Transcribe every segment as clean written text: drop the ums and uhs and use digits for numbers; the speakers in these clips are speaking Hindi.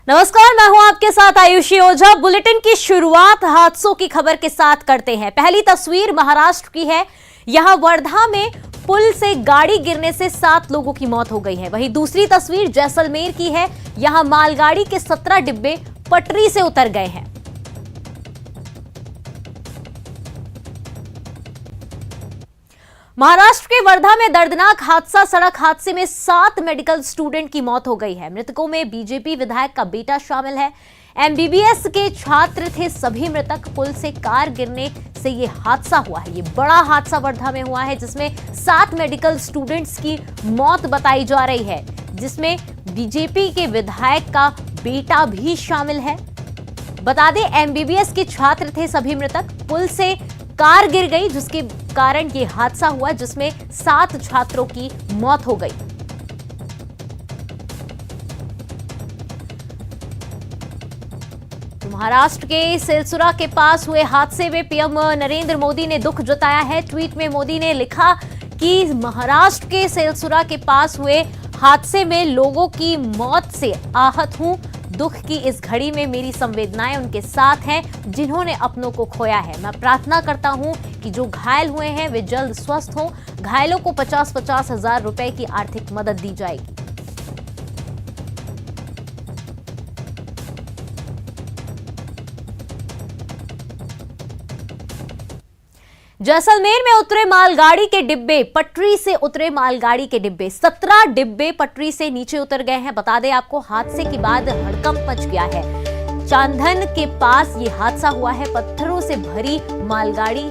नमस्कार, मैं हूं आपके साथ आयुषी ओझा। बुलेटिन की शुरुआत हादसों की खबर के साथ करते हैं। पहली तस्वीर महाराष्ट्र की है। यहां वर्धा में पुल से गाड़ी गिरने से 7 लोगों की मौत हो गई है। वहीं दूसरी तस्वीर जैसलमेर की है। यहां मालगाड़ी के 17 डिब्बे पटरी से उतर गए हैं। महाराष्ट्र के वर्धा में दर्दनाक हादसा। सड़क हादसे में 7 मेडिकल स्टूडेंट की मौत हो गई है। मृतकों में बीजेपी विधायक का बेटा शामिल है। एमबीबीएस के छात्र थे सभी मृतक। पुल से कार गिरने से ये हादसा हुआ है। ये बड़ा हादसा वर्धा में हुआ है, जिसमें 7 मेडिकल स्टूडेंट्स की मौत बताई जा रही है, जिसमें बीजेपी के विधायक का बेटा भी शामिल है। बता दें, एमबीबीएस के छात्र थे सभी मृतक। पुल से कार गिर गई, जिसके कारण ये हादसा हुआ, जिसमें 7 छात्रों की मौत हो गई। तो महाराष्ट्र के सिलसुरा के पास हुए हादसे में पीएम नरेंद्र मोदी ने दुख जताया है। ट्वीट में मोदी ने लिखा कि महाराष्ट्र के सिलसुरा के पास हुए हादसे में लोगों की मौत से आहत हूं। दुख की इस घड़ी में मेरी संवेदनाएं उनके साथ हैं जिन्होंने अपनों को खोया है। मैं प्रार्थना करता हूं कि जो घायल हुए हैं वे जल्द स्वस्थ हों। घायलों को 50-50 हजार रुपए की आर्थिक मदद दी जाएगी। जैसलमेर में उतरे मालगाड़ी के डिब्बे, पटरी से उतरे मालगाड़ी के डिब्बे, 17 डिब्बे पटरी से नीचे उतर गए हैं। बता दें आपको, हादसे के बाद हड़कंप मच गया है। चांदन के पास ये हादसा हुआ है। पत्थरों से भरी मालगाड़ी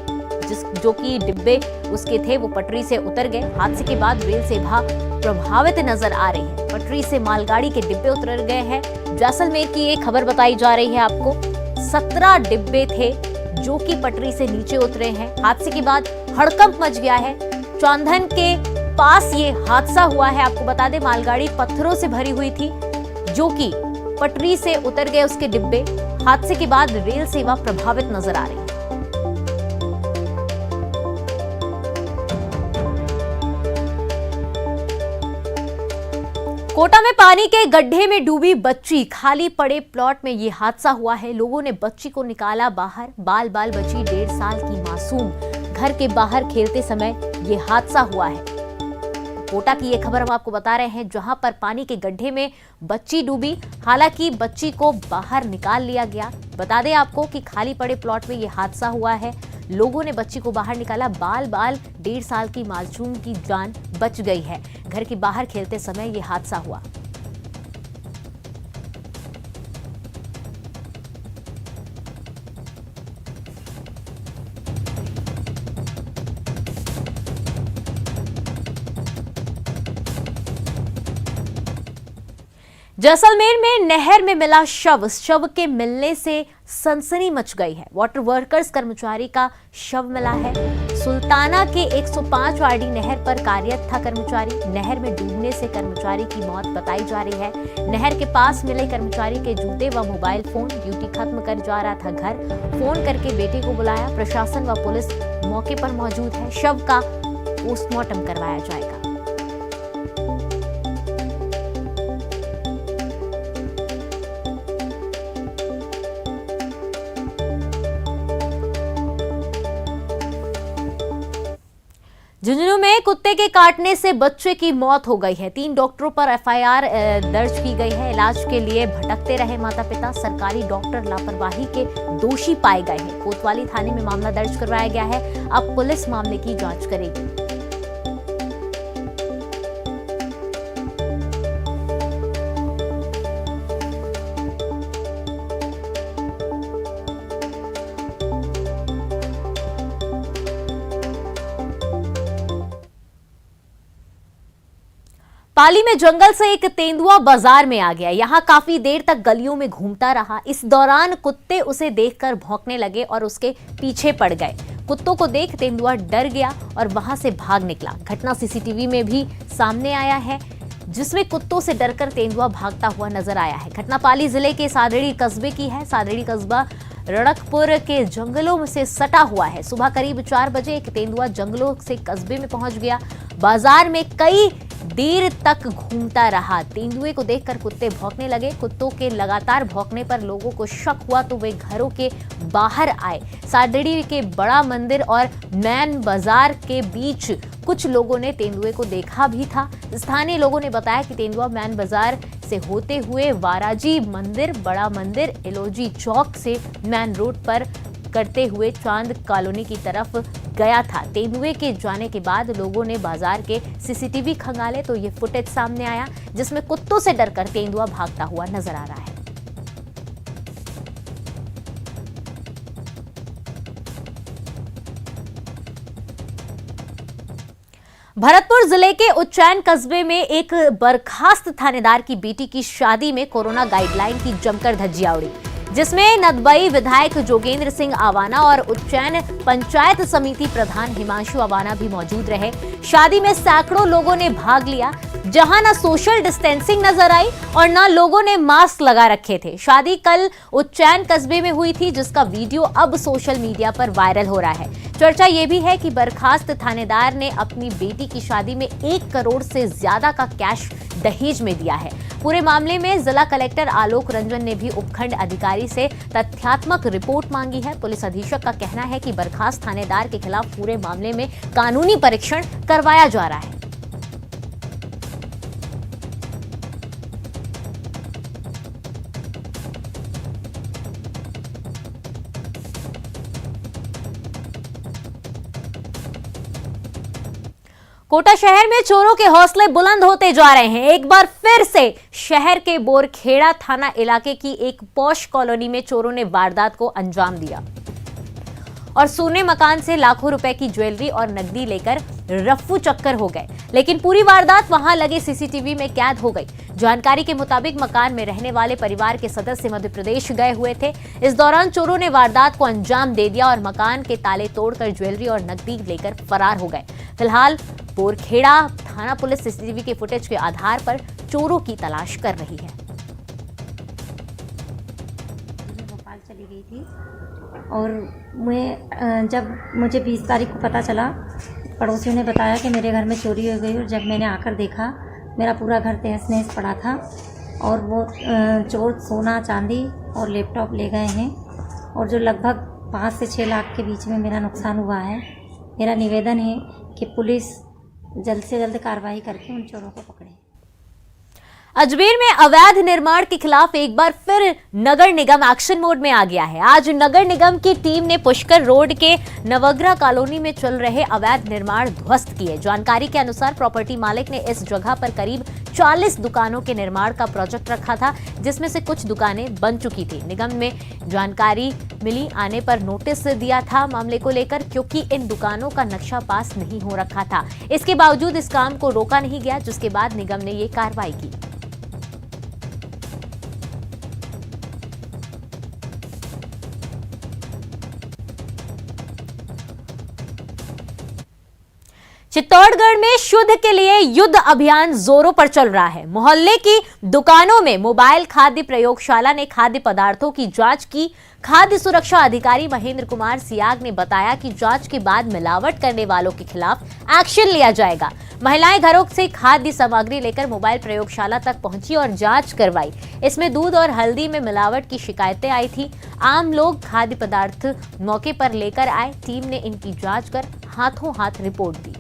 जो कि डिब्बे उसके थे, वो पटरी से उतर गए। हादसे के बाद रेल सेवा प्रभावित नजर आ रही है। पटरी से मालगाड़ी के डिब्बे उतर गए हैं। जैसलमेर की ये खबर बताई जा रही है आपको। 17 डिब्बे थे जो कि पटरी से नीचे उतरे हैं। हादसे के बाद हड़कंप मच गया है। चांदन के पास ये हादसा हुआ है। आपको बता दें, मालगाड़ी पत्थरों से भरी हुई थी जो कि पटरी से उतर गए उसके डिब्बे। हादसे के बाद रेल सेवा प्रभावित नजर आ रही है। कोटा में पानी के गड्ढे में डूबी बच्ची। खाली पड़े प्लॉट में यह हादसा हुआ है। लोगों ने बच्ची को निकाला बाहर। बाल बाल बची 1.5 साल की मासूम घर के बाहर खेलते समय यह हादसा हुआ है। कोटा की यह खबर हम आपको बता रहे हैं, जहां पर पानी के गड्ढे में बच्ची डूबी। हालांकि बच्ची को बाहर निकाल लिया गया। बता दें आपको कि खाली पड़े प्लॉट में यह हादसा हुआ है। लोगों ने बच्ची को बाहर निकाला। बाल बाल 1.5 साल की मासूम की जान बच गई है। घर के बाहर खेलते समय यह हादसा हुआ। जैसलमेर में नहर में मिला शव। शव के मिलने से सनसनी मच गई है। वाटर वर्कर्स कर्मचारी का शव मिला है। सुल्ताना के 105 वार्डी नहर पर कार्यरत था कर्मचारी। नहर में डूबने से कर्मचारी की मौत बताई जा रही है। नहर के पास मिले कर्मचारी के जूते व मोबाइल फोन। ड्यूटी खत्म कर जा रहा था घर। फोन करके बेटे को बुलाया। प्रशासन व पुलिस मौके पर मौजूद है। शव का पोस्टमार्टम करवाया जाएगा। झुंझुनू में कुत्ते के काटने से बच्चे की मौत हो गई है। 3 डॉक्टरों पर एफआईआर दर्ज की गई है। इलाज के लिए भटकते रहे माता पिता। सरकारी डॉक्टर लापरवाही के दोषी पाए गए हैं। कोतवाली थाने में मामला दर्ज करवाया गया है। अब पुलिस मामले की जांच करेगी। पाली में जंगल से एक तेंदुआ बाजार में आ गया। यहां काफी देर तक गलियों में घूमता रहा। इस दौरान कुत्ते उसे देखकर भौंकने लगे और उसके पीछे पड़ गए। कुत्तों को देख तेंदुआ डर गया और वहां से भाग निकला। घटना सीसीटीवी में भी सामने आया है, जिसमें कुत्तों से डरकर तेंदुआ भागता हुआ नजर आया है। घटना पाली जिले के सादड़ी कस्बे की है। सादड़ी कस्बा रड़कपुर के जंगलों से सटा हुआ है। सुबह करीब 4 बजे एक तेंदुआ जंगलों से कस्बे में पहुंच गया। बाजार में कई देर तक घूमता रहा। तेंदुए को देखकर कुत्ते भौंकने लगे। कुत्तों के लगातार भौंकने पर लोगों को शक हुआ तो वे घरों के बाहर आए। सादड़ी के बड़ा मंदिर और मैन बाजार के बीच कुछ लोगों ने तेंदुए को देखा भी था। स्थानीय लोगों ने बताया कि तेंदुआ मैन बाजार से होते हुए वाराजी मंदिर, बड़ा मंदिर, एलओजी चौक से मैन रोड पर करते हुए चांद कॉलोनी की तरफ गया था। तेंदुए के जाने के बाद लोगों ने बाजार के सीसीटीवी खंगाले तो ये फुटेज सामने आया जिसमें कुत्तों से डरकर तेंदुआ भागता हुआ नजर आ रहा है। भरतपुर जिले के उज्जैन कस्बे में एक बर्खास्त थानेदार की बेटी की शादी में कोरोना गाइडलाइन की जमकर धज्जियां उड़ी, जिसमें नदबई विधायक जोगेंद्र सिंह आवाना और उज्जैन पंचायत समिति प्रधान हिमांशु आवाना भी मौजूद रहे। शादी में सैकड़ों लोगों ने भाग लिया, जहां न सोशल डिस्टेंसिंग नजर आई और न लोगों ने मास्क लगा रखे थे। शादी कल उज्जैन कस्बे में हुई थी, जिसका वीडियो अब सोशल मीडिया पर वायरल हो रहा है। चर्चा यह भी है कि बर्खास्त थानेदार ने अपनी बेटी की शादी में 1 करोड़ से ज्यादा का कैश दहेज में दिया है। पूरे मामले में जिला कलेक्टर आलोक रंजन ने भी उपखंड अधिकारी से तथ्यात्मक रिपोर्ट मांगी है। पुलिस अधीक्षक का कहना है कि बर्खास्त थानेदार के खिलाफ पूरे मामले में कानूनी परीक्षण करवाया जा रहा है। कोटा शहर में चोरों के हौसले बुलंद होते जा रहे हैं। एक बार फिर से शहर के बोरखेड़ा थाना इलाके की एक पॉश कॉलोनी में चोरों ने वारदात को अंजाम दिया और सोने मकान से लाखों रुपए की ज्वेलरी और नकदी लेकर रफ्फू चक्कर हो गए। लेकिन पूरी वारदात वहां लगे सीसीटीवी में कैद हो गई। जानकारी के मुताबिक मकान में रहने वाले परिवार के सदस्य मध्य प्रदेश गए हुए थे। इस दौरान चोरों ने वारदात को अंजाम दे दिया और मकान के ताले तोड़कर ज्वेलरी और नकदी लेकर फरार हो गए। फिलहाल बोरखेड़ा थाना पुलिस सीसीटीवी के फुटेज के आधार पर चोरों की तलाश कर रही है। भोपाल चली गई थी और मैं जब मुझे 20 तारीख को पता चला, पड़ोसियों ने बताया कि मेरे घर में चोरी हो गई और जब मैंने आकर देखा मेरा पूरा घर तहस नहस पड़ा था और वो चोर सोना चांदी और लैपटॉप ले गए हैं और जो लगभग 5 से 6 लाख के बीच में मेरा नुकसान हुआ है। मेरा निवेदन है कि पुलिस जल्द से जल्द कार्रवाई करके उन चोरों को पकड़े। अजमेर में अवैध निर्माण के खिलाफ एक बार फिर नगर निगम एक्शन मोड में आ गया है। आज नगर निगम की टीम ने पुष्कर रोड के नवग्रह कॉलोनी में चल रहे अवैध निर्माण ध्वस्त किए। जानकारी के अनुसार प्रॉपर्टी मालिक ने इस जगह पर करीब 40 दुकानों के निर्माण का प्रोजेक्ट रखा था, जिसमें से कुछ दुकानें बन चुकी थी। निगम में जानकारी मिली आने पर नोटिस दिया था मामले को लेकर, क्योंकि इन दुकानों का नक्शा पास नहीं हो रखा था। इसके बावजूद इस काम को रोका नहीं गया, जिसके बाद निगम ने ये कार्रवाई की। चित्तौड़गढ़ में शुद्ध के लिए युद्ध अभियान जोरों पर चल रहा है। मोहल्ले की दुकानों में मोबाइल खाद्य प्रयोगशाला ने खाद्य पदार्थों की जांच की। खाद्य सुरक्षा अधिकारी महेंद्र कुमार सियाग ने बताया कि जांच के बाद मिलावट करने वालों के खिलाफ एक्शन लिया जाएगा। महिलाएं घरों से खाद्य सामग्री लेकर मोबाइल प्रयोगशाला तक पहुंची और जांच करवाई। इसमें दूध और हल्दी में मिलावट की शिकायतें आई थी। आम लोग खाद्य पदार्थ मौके पर लेकर आए। टीम ने इनकी जांच कर हाथों हाथ रिपोर्ट दी।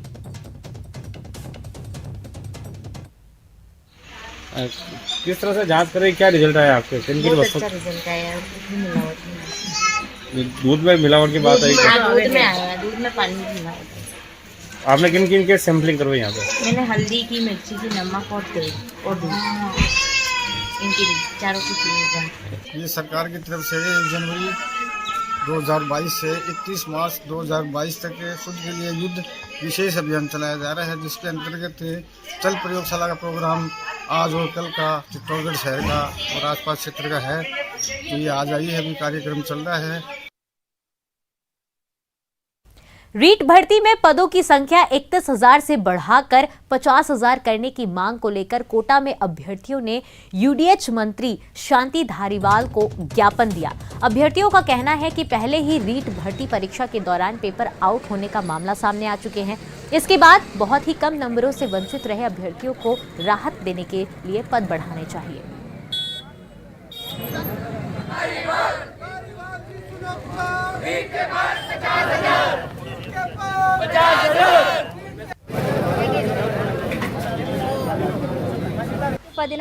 किस तरह से जांच करें, क्या रिजल्ट आया आपके? बहुत अच्छा रिजल्ट आया। दूध में मिलावट की बात आई? दूध में आया, दूध में पानी की मिलावट। आपने किन किन के सैंपलिंग करवाई यहाँ पे? मैंने हल्दी की, मिर्ची की, नमक और तेल और दूध, इनकी चारों की चीजें। ये सरकार की तरफ से 1 जनवरी 2022 से 31 मार्च 2022 तक शुद्ध के लिए युद्ध विशेष अभियान चलाया जा रहा है, जिसके अंतर्गत चल प्रयोगशाला का प्रोग्राम आज और कल का चित्तौड़गढ़ शहर का और आसपास क्षेत्र का है। तो ये आज आई है, अभी कार्यक्रम चल रहा है। रीट भर्ती में पदों की संख्या 31,000 से बढ़ाकर 50,000 करने की मांग को लेकर कोटा में अभ्यर्थियों ने यूडीएच मंत्री शांति धारीवाल को ज्ञापन दिया। अभ्यर्थियों का कहना है कि पहले ही रीट भर्ती परीक्षा के दौरान पेपर आउट होने का मामला सामने आ चुके हैं। इसके बाद बहुत ही कम नंबरों से वंचित रहे अभ्यर्थियों को राहत देने के लिए पद बढ़ाने चाहिए।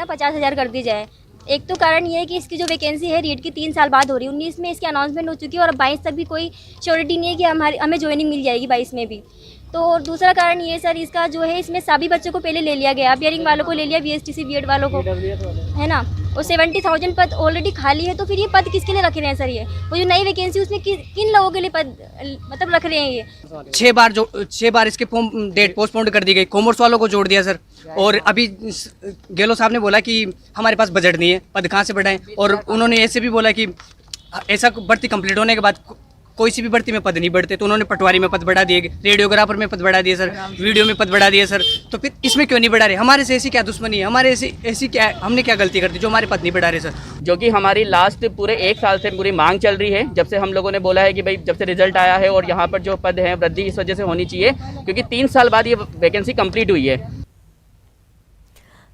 50,000 कर दी जाए। एक तो कारण ये है कि इसकी जो वैकेंसी है रीट की 3 साल बाद हो रही है। 19 में इसकी अनाउंसमेंट हो चुकी है और 22 तक भी कोई श्योरिटी नहीं है कि हमें ज्वाइनिंग मिल जाएगी 22 में भी। तो दूसरा कारण ये सर इसका जो है इसमें सभी बच्चों को पहले ले लिया गया, बियरिंग वालों को ले लिया, बीएसटीसी बीएड वालों को, है ना। और 70,000 पद ऑलरेडी खाली है, तो फिर ये पद किसके लिए रख रहे हैं सर? ये वो जो नई वैकेंसी उसमें किन लोगों के लिए पद मतलब रख रहे हैं? ये 6 बार इसके डेट पोस्टपोन कर दी गई। कॉमर्स वालों को जोड़ दिया सर। और अभी गहलोत साहब ने बोला कि हमारे पास बजट नहीं है, पद कहाँ से बढ़ाएं। और उन्होंने ऐसे भी बोला कि ऐसा भर्ती कंप्लीट होने के बाद कोई सी भी भर्ती में पद नहीं बढ़ते, तो उन्होंने पटवारी में पद बढ़ा दिए, रेडियोग्राफर में पद बढ़ा दिए सर, वीडियो में पद बढ़ा दिए सर। तो फिर इसमें क्यों नहीं बढ़ा रहे? हमारे से ऐसी क्या दुश्मनी है? हमारे ऐसी क्या, हमने क्या गलती कर दी जो हमारे पद नहीं बढ़ा रहे सर? जो कि हमारी लास्ट पूरे 1 साल से पूरी मांग चल रही है। जब से हम लोगों ने बोला है कि भाई जब से रिजल्ट आया है और यहाँ पर जो पद है वृद्धि इस वजह से होनी चाहिए क्योंकि 3 साल बाद ये वैकेंसी कंप्लीट हुई है।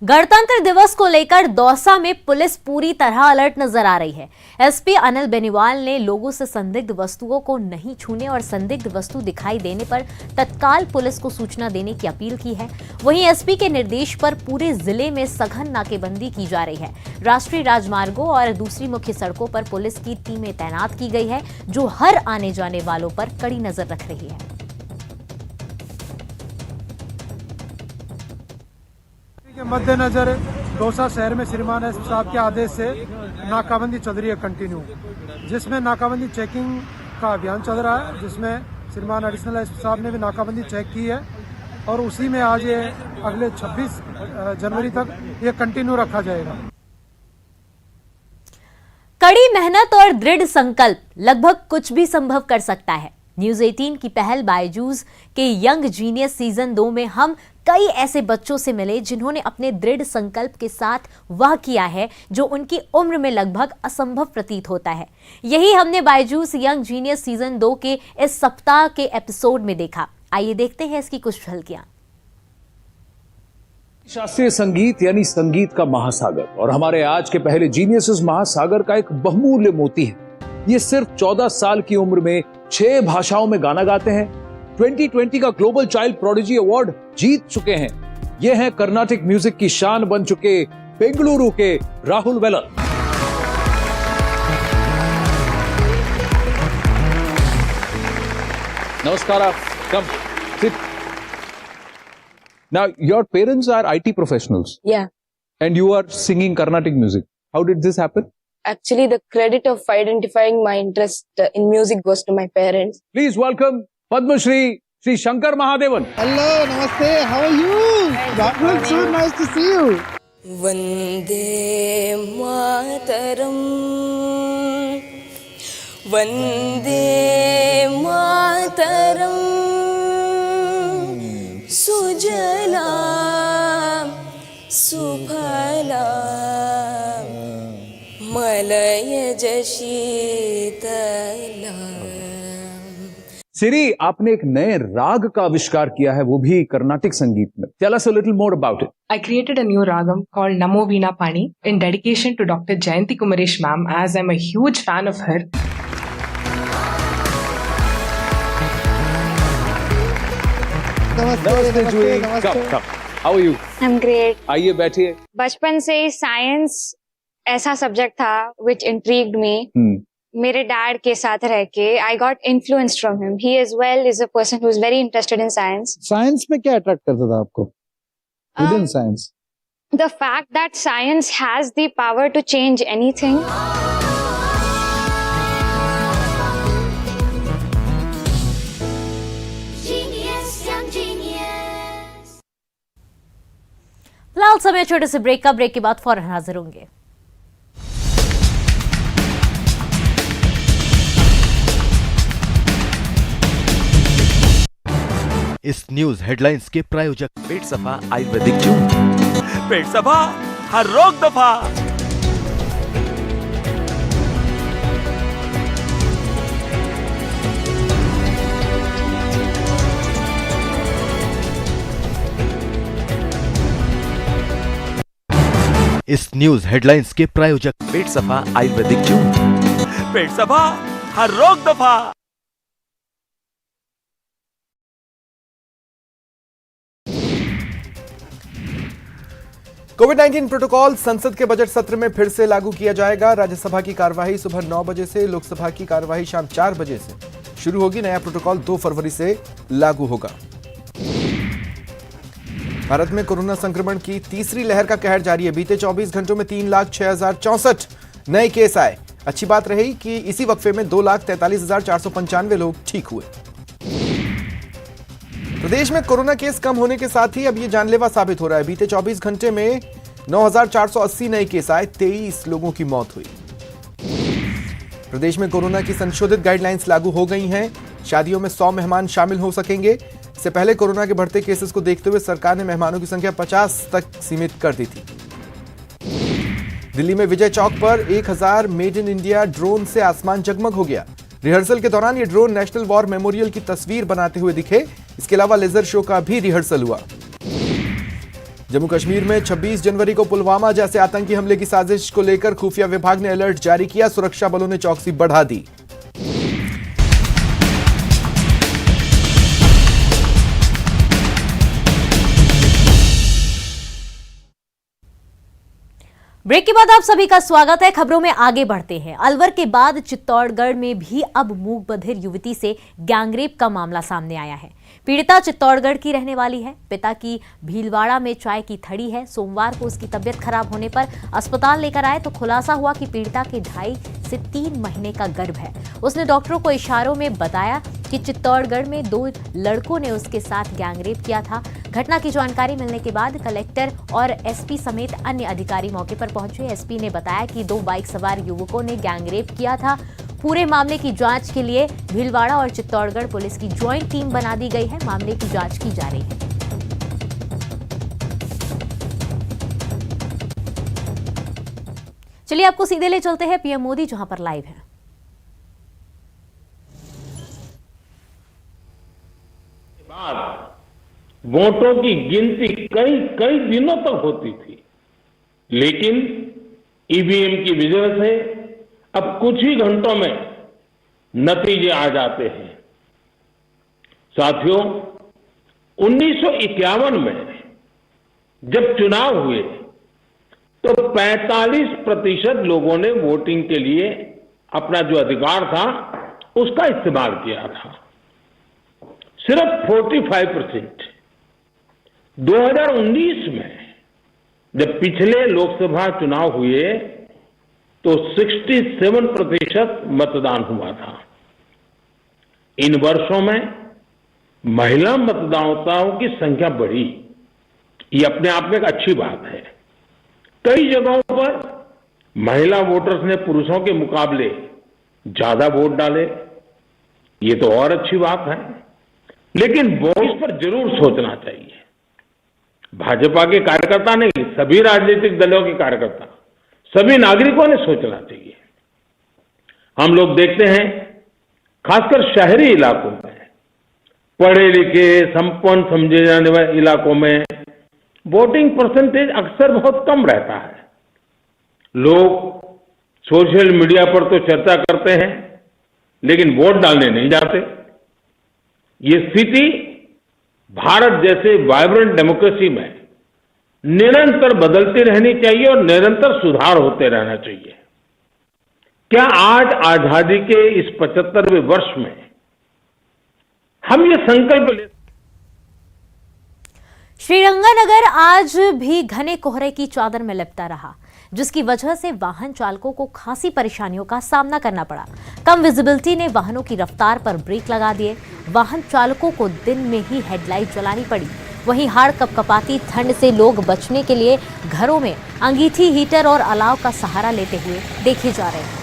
गणतंत्र दिवस को लेकर दौसा में पुलिस पूरी तरह अलर्ट नजर आ रही है। एसपी अनिल बेनीवाल ने लोगों से संदिग्ध वस्तुओं को नहीं छूने और संदिग्ध वस्तु दिखाई देने पर तत्काल पुलिस को सूचना देने की अपील की है। वहीं एसपी के निर्देश पर पूरे जिले में सघन नाकेबंदी की जा रही है। राष्ट्रीय राजमार्गों और दूसरी मुख्य सड़कों पर पुलिस की टीमें तैनात की गई है, जो हर आने जाने वालों पर कड़ी नजर रख रही है। के मद्देनजर दौसा शहर में श्रीमान एसपी साहब के आदेश से नाकाबंदी चल रही है कंटिन्यू, जिसमें नाकाबंदी चेकिंग का अभियान चल रहा है, जिसमें श्रीमान एडिशनल एसपी साहब ने भी नाकाबंदी चेक की है और उसी में आज ये अगले 26 जनवरी तक ये कंटिन्यू रखा जाएगा। कड़ी मेहनत और दृढ़ संकल्प लगभग कुछ भी संभव कर सकता है। न्यूज 18 की पहल बायजूस के यंग जीनियस सीजन 2 में हम कई ऐसे बच्चों से मिले जिन्होंने अपने दृढ़ संकल्प के साथ वह किया है जो उनकी उम्र में लगभग असंभव प्रतीत होता है। यही हमने बायजूस यंग जीनियस सीजन 2 के इस सप्ताह के एपिसोड में देखा। आइए देखते हैं इसकी कुछ झलकियां। शास्त्रीय संगीत यानी संगीत का महासागर और हमारे आज के पहले जीनियसेस महासागर का एक बहुमूल्य मोती है। ये सिर्फ 14 साल की उम्र में 6 भाषाओं में गाना गाते हैं। 2020 का ग्लोबल चाइल्ड प्रोडिजी अवार्ड जीत चुके हैं। ये हैं कर्नाटिक म्यूजिक की शान बन चुके बेंगलुरु के राहुल वेलर। नमस्कार, कम sit. Now your parents are IT professionals. Yeah. And you are singing Carnatic music. How did this happen? Actually, the credit of identifying my interest in music goes to my parents. Please welcome Padma Shri Shankar Mahadevan. Hello, namaste. How are you? That looks so nice to see you. Vande Mataram, Vande Mataram, Sujalam, Subhalam, Malayaj Sheetalam. सिरी, आपने एक नए राग का आविष्कार किया है, वो भी कर्नाटिक संगीत में. Tell us a little more about it. I created a new ragam called Namo Veena Pani in dedication to Dr. Jayanti Kumaresh ma'am, as I'm a huge fan of her. नमस्ते जूही, come. How are you? I'm great. आइए बैठिए. बचपन से ही साइंस ऐसा सब्जेक्ट था which intrigued me. मेरे डैड के साथ रह के I got influenced from him. He as well is a person who is very interested in science. Science में क्या अट्रैक्ट करता था आपको? Within science? The fact that science has the power to change anything. फिलहाल समय छोटे से ब्रेक का। ब्रेक के बाद फौरन हाजिर होंगे। इस न्यूज हेडलाइंस के प्रायोजक पेट सफा आयुर्वेदिक जून। पेट सफा, हर रोग दफा। इस न्यूज हेडलाइंस के प्रायोजक पेट सफा आयुर्वेदिक जून। पेट सफा, हर रोग दफा। कोविड-19 प्रोटोकॉल संसद के बजट सत्र में फिर से लागू किया जाएगा। राज्यसभा की कार्यवाही सुबह 9 बजे से, लोकसभा की कार्यवाही शाम 4 बजे से शुरू होगी। नया प्रोटोकॉल 2 फरवरी से लागू होगा। भारत में कोरोना संक्रमण की तीसरी लहर का कहर जारी है। बीते 24 घंटों में 3,06,064 नए केस आए। अच्छी बात रही कि इसी वक्फे में 2,43,495 लोग ठीक हुए। प्रदेश में कोरोना केस कम होने के साथ ही अब ये जानलेवा साबित हो रहा है। बीते 24 घंटे में 9,480 नए केस आए, 23 लोगों की मौत हुई। प्रदेश में कोरोना की संशोधित गाइडलाइंस लागू हो गई हैं। शादियों में 100 मेहमान शामिल हो सकेंगे। इससे पहले कोरोना के बढ़ते केसेस को देखते हुए सरकार ने मेहमानों की संख्या 50 तक सीमित कर दी थी। दिल्ली में विजय चौक पर 1000 मेड इन इंडिया ड्रोन से आसमान जगमग हो गया। रिहर्सल के दौरान ये ड्रोन नेशनल वॉर मेमोरियल की तस्वीर बनाते हुए दिखे। इसके अलावा लेजर शो का भी रिहर्सल हुआ। जम्मू कश्मीर में 26 जनवरी को पुलवामा जैसे आतंकी हमले की साजिश को लेकर खुफिया विभाग ने अलर्ट जारी किया। सुरक्षा बलों ने चौकसी बढ़ा दी। ब्रेक के बाद आप सभी का स्वागत है। खबरों में आगे बढ़ते हैं। अलवर के बाद चित्तौड़गढ़ में भी अब मूक बधिर युवती से गैंगरेप का मामला सामने आया है। पीड़िता चित्तौड़गढ़ की रहने वाली है। पिता की भीलवाड़ा में चाय की थड़ी है। सोमवार को उसकी तबीयत खराब होने पर अस्पताल लेकर आए तो खुलासा हुआ कि पीड़िता के 2.5 से 3 महीने का गर्भ है। उसने डॉक्टरों को इशारों में बताया कि चित्तौड़गढ़ में 2 लड़कों ने उसके साथ गैंगरेप किया था। घटना की जानकारी मिलने के बाद कलेक्टर और एसपी समेत अन्य अधिकारी मौके पर पहुंचे। एसपी ने बताया कि 2 बाइक सवार युवकों ने गैंगरेप किया था। पूरे मामले की जांच के लिए भीलवाड़ा और चित्तौड़गढ़ पुलिस की ज्वाइंट टीम बना दी गई है। मामले की जांच की जा रही है। चलिए आपको सीधे ले चलते हैं पीएम मोदी, जहां पर लाइव है। वोटों की गिनती कई दिनों तक होती थी, लेकिन ईवीएम की वजह से अब कुछ ही घंटों में नतीजे आ जाते हैं। साथियों, 1951 में जब चुनाव हुए तो 45% लोगों ने वोटिंग के लिए अपना जो अधिकार था उसका इस्तेमाल किया था। सिर्फ 45%। 2019 में जब पिछले लोकसभा चुनाव हुए तो 67% मतदान हुआ था। इन वर्षों में महिला मतदाताओं की संख्या बढ़ी। ये अपने आप में एक अच्छी बात है। कई जगहों पर महिला वोटर्स ने पुरुषों के मुकाबले ज्यादा वोट डाले। ये तो और अच्छी बात है, लेकिन वॉइस पर जरूर सोचना चाहिए। भाजपा के कार्यकर्ता नहीं, सभी राजनीतिक दलों के कार्यकर्ता, सभी नागरिकों ने सोचना चाहिए। हम लोग देखते हैं, खासकर शहरी इलाकों में, पढ़े लिखे संपन्न समझे जाने वाले इलाकों में वोटिंग परसेंटेज अक्सर बहुत कम रहता है। लोग सोशल मीडिया पर तो चर्चा करते हैं, लेकिन वोट डालने नहीं जाते। ये स्थिति भारत जैसे वाइब्रेंट डेमोक्रेसी में निरंतर बदलती रहनी चाहिए और निरंतर सुधार होते रहना चाहिए। क्या आज आजादी के इस 75वें वर्ष में हम ये संकल्प ले। श्रीरंगनगर आज भी घने कोहरे की चादर में लिपटा रहा, जिसकी वजह से वाहन चालकों को खासी परेशानियों का सामना करना पड़ा। कम विजिबिलिटी ने वाहनों की रफ्तार पर ब्रेक लगा दिए। वाहन चालकों को दिन में ही हेडलाइट जलानी पड़ी। वहीं हाड़ कपकपाती ठंड से लोग बचने के लिए घरों में अंगीठी, हीटर और अलाव का सहारा लेते हुए देखे जा रहे हैं।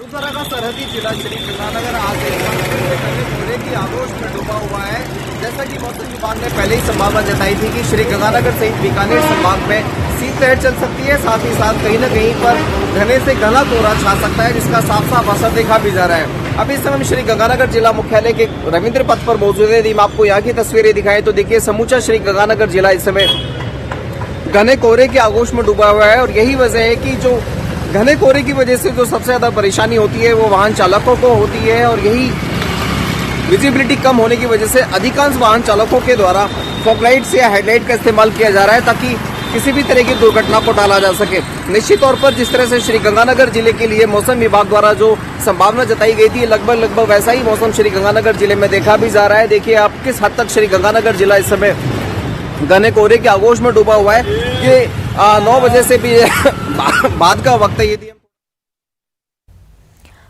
वसुंधरा का सरहदी जिला श्री गंगानगर आज घने कोहरे की आगोश में डूबा हुआ है। जैसा कि मौसम विभाग ने पहले ही संभावना जताई थी कि श्री गंगानगर सहित बीकानेर संभाग में शीतलहर चल सकती है। साथ ही साथ कहीं न कहीं पर घने से घना कोहरा छा सकता है, जिसका साफ साफ असर देखा भी जा रहा है। अभी इस समय श्री गंगानगर जिला मुख्यालय के रविंद्र पथ पर मौजूद है। यदि आपको यहाँ की तस्वीरें दिखाएं तो देखिए समूचा श्री गंगानगर जिला इस समय घने कोहरे के आगोश में डूबा हुआ है। और यही वजह है कि जो घने कोहरे की वजह से जो सबसे ज्यादा परेशानी होती है वो वाहन चालकों को होती है। और यही विजिबिलिटी कम होने की वजह से अधिकांश वाहन चालकों के द्वारा फॉगलाइट्स या हेडलाइट का इस्तेमाल किया जा रहा है, ताकि किसी भी तरह की दुर्घटना को टाला जा सके। निश्चित तौर पर जिस तरह से श्री गंगानगर जिले के लिए मौसम विभाग द्वारा जो संभावना जताई गई थी, लगभग वैसा ही मौसम श्री गंगानगर जिले में देखा भी जा रहा है। देखिए आप किस हद तक श्री गंगानगर जिला इस समय घने कोहरे के आगोश में डूबा हुआ है। ये 9 बजे से भी बाद का वक्त है। यदि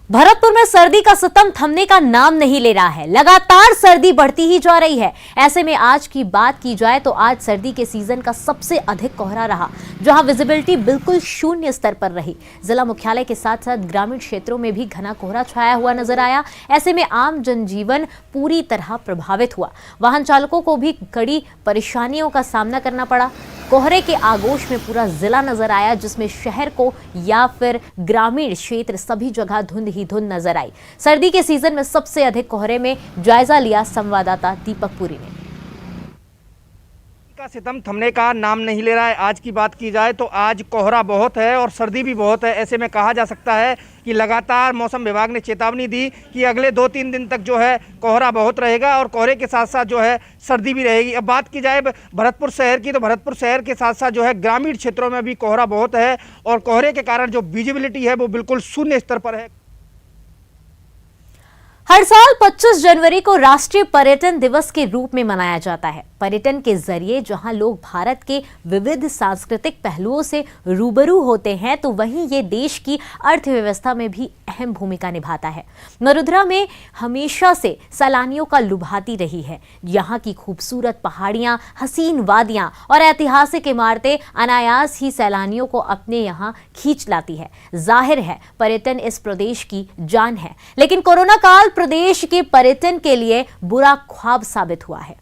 भरतपुर में सर्दी का सितम थमने का नाम नहीं ले रहा है। लगातार सर्दी बढ़ती ही जा रही है। ऐसे में आज की बात की जाए तो आज सर्दी के सीजन का सबसे अधिक कोहरा रहा, जहां विजिबिलिटी बिल्कुल शून्य स्तर पर रही। जिला मुख्यालय के साथ साथ ग्रामीण क्षेत्रों में भी घना कोहरा छाया हुआ नजर आया। ऐसे में आम जनजीवन पूरी तरह प्रभावित हुआ। वाहन चालकों को भी कड़ी परेशानियों का सामना करना पड़ा। कोहरे के आगोश में पूरा जिला नजर आया, जिसमें शहर को या फिर ग्रामीण क्षेत्र सभी जगह धुंध ही धुंध नजर आई। सर्दी के सीजन में सबसे अधिक कोहरे में जायजा लिया संवाददाता दीपक पुरी ने। का सितम थमने का नाम नहीं ले रहा है। आज की बात की जाए तो आज कोहरा बहुत है और सर्दी भी बहुत है। ऐसे में कहा जा सकता है कि लगातार मौसम विभाग ने चेतावनी दी कि अगले 2-3 दिन तक जो है कोहरा बहुत रहेगा और कोहरे के साथ साथ जो है सर्दी भी रहेगी। अब बात की जाए भरतपुर शहर की, तो भरतपुर शहर के साथ साथ जो है ग्रामीण क्षेत्रों में भी कोहरा बहुत है और कोहरे के कारण जो विजिबिलिटी है वो बिल्कुल शून्य स्तर पर है। हर साल 25 जनवरी को राष्ट्रीय पर्यटन दिवस के रूप में मनाया जाता है। पर्यटन के जरिए जहां लोग भारत के विविध सांस्कृतिक पहलुओं से रूबरू होते हैं, तो वहीं ये देश की अर्थव्यवस्था में भी अहम भूमिका निभाता है। मरुधरा में हमेशा से सैलानियों का लुभाती रही है। यहाँ की खूबसूरत पहाड़ियां, हसीन वादियां और ऐतिहासिक इमारतें अनायास ही सैलानियों को अपने यहाँ खींच लाती है। जाहिर है पर्यटन इस प्रदेश की जान है, लेकिन कोरोना काल प्रदेश के पर्यटन के लिए बुरा ख्वाब साबित हुआ है।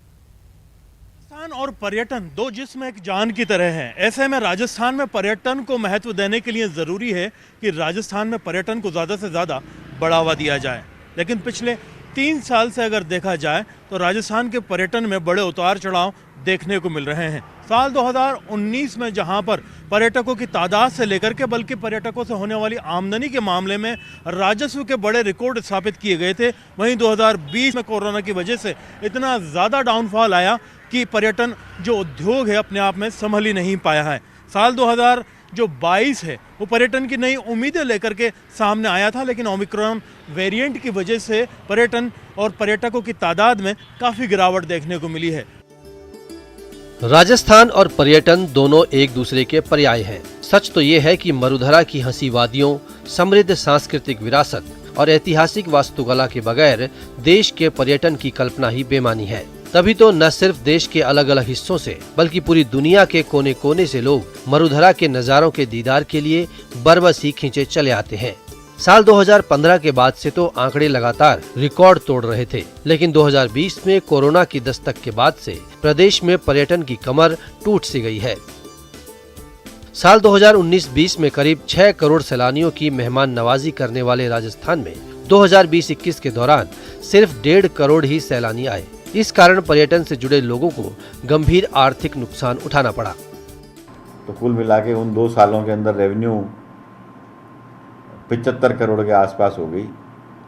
राजस्थान और पर्यटन दो जिस्म एक जान की तरह हैं। ऐसे में राजस्थान में पर्यटन को महत्व देने के लिए ज़रूरी है कि राजस्थान में पर्यटन को ज़्यादा से ज़्यादा बढ़ावा दिया जाए। लेकिन पिछले 3 साल से अगर देखा जाए तो राजस्थान के पर्यटन में बड़े उतार चढ़ाव देखने को मिल रहे हैं। साल 2019 में जहां पर पर्यटकों की तादाद से लेकर के बल्कि पर्यटकों से होने वाली आमदनी के मामले में राजस्व के बड़े रिकॉर्ड स्थापित किए गए थे, वहीं 2020 में कोरोना की वजह से इतना ज़्यादा डाउनफॉल आया कि पर्यटन जो उद्योग है अपने आप में संभल ही नहीं पाया है। साल 2022 है वो पर्यटन की नई उम्मीदें लेकर के सामने आया था, लेकिन ओमिक्रॉन वेरिएंट की वजह से पर्यटन और पर्यटकों की तादाद में काफ़ी गिरावट देखने को मिली है। राजस्थान और पर्यटन दोनों एक दूसरे के पर्याय हैं। सच तो ये है कि मरुधरा की हंसी वादियों, समृद्ध सांस्कृतिक विरासत और ऐतिहासिक वास्तुकला के बगैर देश के पर्यटन की कल्पना ही बेमानी है। तभी तो न सिर्फ देश के अलग अलग हिस्सों से बल्कि पूरी दुनिया के कोने कोने से लोग मरुधरा के नज़ारों के दीदार के लिए बरबसी खींचे चले आते हैं। साल 2015 के बाद से तो आंकड़े लगातार रिकॉर्ड तोड़ रहे थे, लेकिन 2020 में कोरोना की दस्तक के बाद से प्रदेश में पर्यटन की कमर टूट सी गई है। साल 2019-20 में करीब 6 करोड़ सैलानियों की मेहमान नवाजी करने वाले राजस्थान में 2020-21 के दौरान सिर्फ 1.5 करोड़ ही सैलानी आए। इस कारण पर्यटन से जुड़े लोगों को गंभीर आर्थिक नुकसान उठाना पड़ा। तो कुल मिला के उन 2 सालों के अंदर रेवेन्यू 75 करोड़ के आसपास हो गई।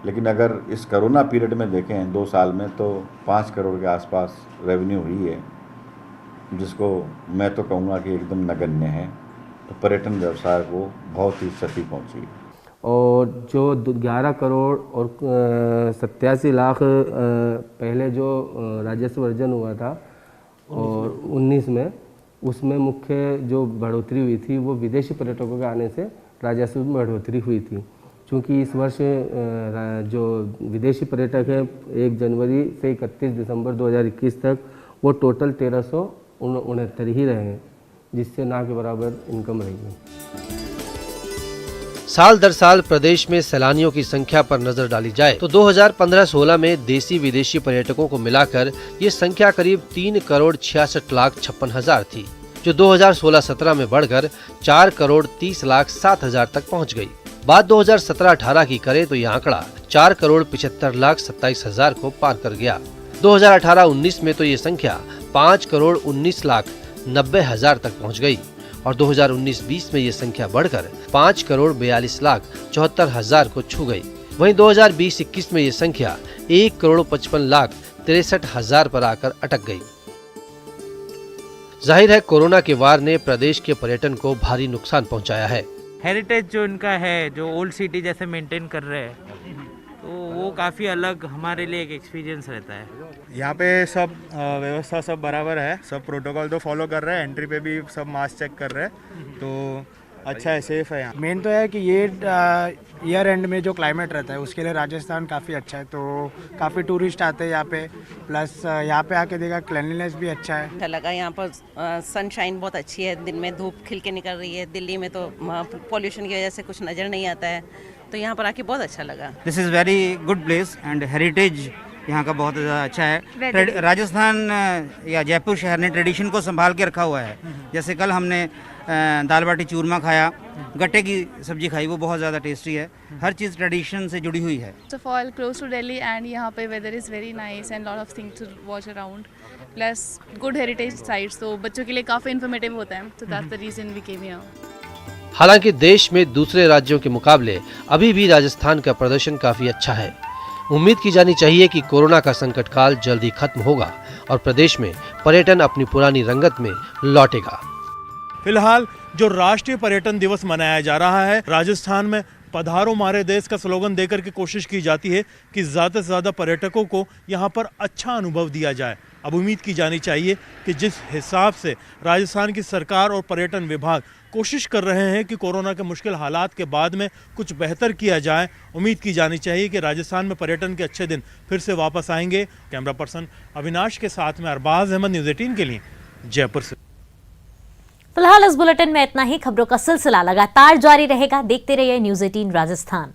लेकिन अगर इस कोरोना पीरियड में देखें 2 साल में तो 5 करोड़ के आसपास रेवेन्यू हुई है, जिसको मैं तो कहूँगा कि एकदम नगण्य है। तो पर्यटन व्यवसाय को बहुत ही क्षति पहुँची। और जो 11 करोड़ और 87 लाख पहले जो राजस्व अर्जन हुआ था और 19 में, उसमें मुख्य जो बढ़ोतरी हुई थी वो विदेशी पर्यटकों के आने से राजस्व में बढ़ोतरी हुई थी। क्योंकि इस वर्ष जो विदेशी पर्यटक हैं 1 जनवरी से 31 दिसंबर 2021 तक वो टोटल 1369 ही रहे हैं, जिससे ना के बराबर इनकम रहेगी। साल दर साल प्रदेश में सैलानियों की संख्या पर नजर डाली जाए तो 2015-16 में देसी विदेशी पर्यटकों को मिलाकर ये संख्या करीब 3,66,56,000 थी, जो 2016-17 में बढ़कर 4,30,07,000 तक पहुंच गई। बात 2017-18 की करें तो यह आंकड़ा 4,75,27,000 को पार कर गया। 2018-19 में तो ये संख्या 5,19,90,000 तक पहुंच गई और 2019-20 में ये संख्या बढ़कर 5,42,74,000 को छू गई। वहीं 2020-21 में ये संख्या 1,55,63,000 पर आकर अटक गई। जाहिर है कोरोना के वार ने प्रदेश के पर्यटन को भारी नुकसान पहुंचाया है। हेरिटेज जो इनका है, जो ओल्ड सिटी जैसे मेंटेन कर रहे हैं, तो वो काफ़ी अलग हमारे लिए एक एक्सपीरियंस रहता है। यहाँ पे सब व्यवस्था सब बराबर है, सब प्रोटोकॉल तो फॉलो कर रहे हैं, एंट्री पे भी सब मास्क चेक कर रहे हैं, तो अच्छा है, सेफ है। यहाँ मेन तो है कि ये ईयर एंड में जो क्लाइमेट रहता है उसके लिए राजस्थान काफ़ी अच्छा है, तो काफ़ी टूरिस्ट आते हैं यहाँ पे, प्लस यहाँ पे आके देखा क्लीनलीनेस भी अच्छा है। अच्छा लगा, यहाँ पर सनशाइन बहुत अच्छी है, दिन में धूप खिल के निकल रही है। दिल्ली में तो पॉल्यूशन की वजह से कुछ नज़र नहीं आता है, तो यहाँ पर आके बहुत अच्छा लगा। This is very good place and heritage यहाँ का बहुत अच्छा है। राजस्थान या जयपुर शहर ने ट्रेडिशन को संभाल के रखा हुआ है। जैसे कल हमने दाल बाटी चूरमा खाया, गट्टे की सब्जी खाई, वो बहुत ज़्यादा टेस्टी है। हर चीज़ ट्रेडिशन से जुड़ी हुई है। First of all, close to Delhi and यहाँ पे weather is very nice and lot of things to watch around. Plus good heritage sites, तो बच्चों के लिए काफ़ी informative होता है, so that's the reason we came here. हालांकि देश में दूसरे राज्यों के मुकाबले अभी भी राजस्थान का प्रदर्शन काफी अच्छा है। उम्मीद की जानी चाहिए कि कोरोना का संकट काल जल्दी खत्म होगा और प्रदेश में पर्यटन अपनी पुरानी रंगत में लौटेगा। फिलहाल जो राष्ट्रीय पर्यटन दिवस मनाया जा रहा है, राजस्थान में पधारो मारे देश का स्लोगन देकर के कोशिश की जाती है कि ज़्यादा से ज़्यादा पर्यटकों को यहाँ पर अच्छा अनुभव दिया जाए। अब उम्मीद की जानी चाहिए कि जिस हिसाब से राजस्थान की सरकार और पर्यटन विभाग कोशिश कर रहे हैं कि कोरोना के मुश्किल हालात के बाद में कुछ बेहतर किया जाए, उम्मीद की जानी चाहिए कि राजस्थान में पर्यटन के अच्छे दिन फिर से वापस आएंगे। कैमरा पर्सन अविनाश के साथ में अरबाज अहमद, न्यूज़ 18 के लिए जयपुर से। फिलहाल इस बुलेटिन में इतना ही। खबरों का सिलसिला लगातार जारी रहेगा, देखते रहिए न्यूज़ 18 राजस्थान।